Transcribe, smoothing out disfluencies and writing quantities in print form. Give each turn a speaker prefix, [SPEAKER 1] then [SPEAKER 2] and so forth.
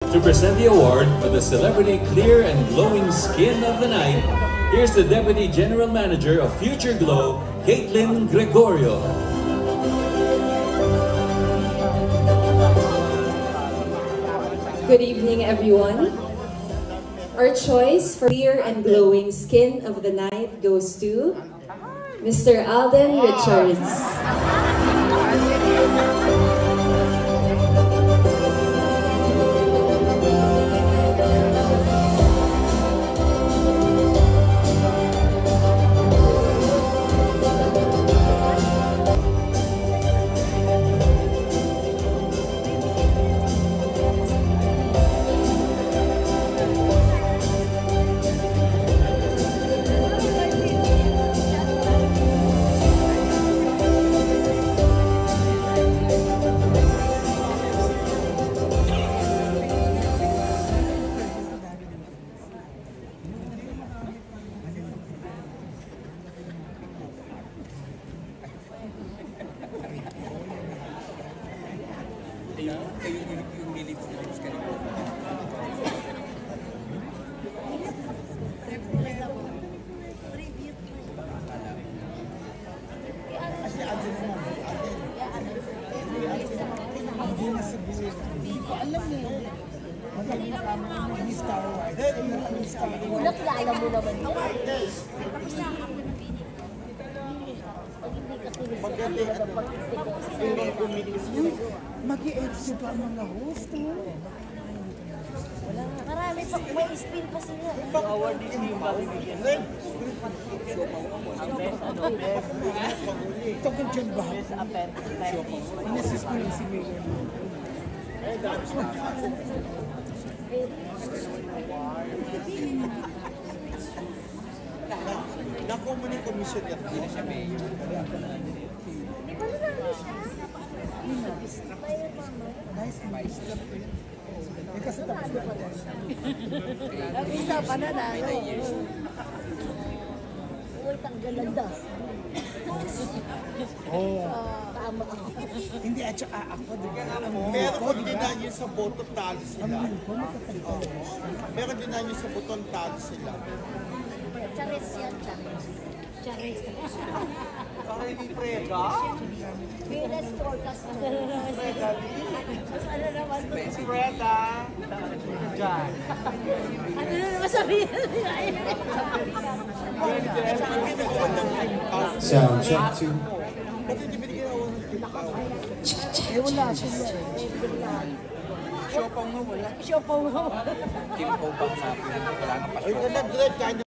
[SPEAKER 1] To present the award for the Celebrity Clear and Glowing Skin of the Night, here's the Deputy General Manager of Future Glow, Caitlin Gregorio.
[SPEAKER 2] Good evening, everyone. Our choice for Clear and Glowing Skin of the Night goes to Mr. Alden Richards.
[SPEAKER 3] Yung nilip mo sa kanila. Kasi Alden naman, Alden na siguro. Alam niyo, magaling na kami ng Star Wars.
[SPEAKER 4] Ulap na alam mo naman.
[SPEAKER 3] Mag-i-exit pa ang mga host.
[SPEAKER 4] Marami pa, may spin pa sila.
[SPEAKER 3] Award din yung babibigyan. Ito ka dyan ba? Inassist ko lang si Mayor. Nakuha mo na yung commission yan. Hindi na siya Mayor.
[SPEAKER 4] Di ba marami siya?
[SPEAKER 3] Nice, nice. Eh kasi tapos na po.
[SPEAKER 4] Ang isa pa na na. Uy, tanggalan daw.
[SPEAKER 3] Oo.
[SPEAKER 4] Tama ako.
[SPEAKER 3] Hindi, at saka ako, diba?
[SPEAKER 5] Meron ko din na yun sa boto talo sila. Meron din na yun sa boton talo sila.
[SPEAKER 4] Charis yan, charis. Charis.
[SPEAKER 5] Parang hindi prega?
[SPEAKER 4] Venus forecast na. Ano naman?
[SPEAKER 5] Prega! Diyan.
[SPEAKER 4] Ano na naman sabihin?
[SPEAKER 6] Sound check 2.
[SPEAKER 5] Ba't hindi binigyan ako ng tao?
[SPEAKER 4] Eh, wala siya.
[SPEAKER 3] Siopaw nga wala.
[SPEAKER 4] Siopaw nga wala.
[SPEAKER 3] Kim Popang natin. Wala nga pa.
[SPEAKER 5] Ay, ganun, kahit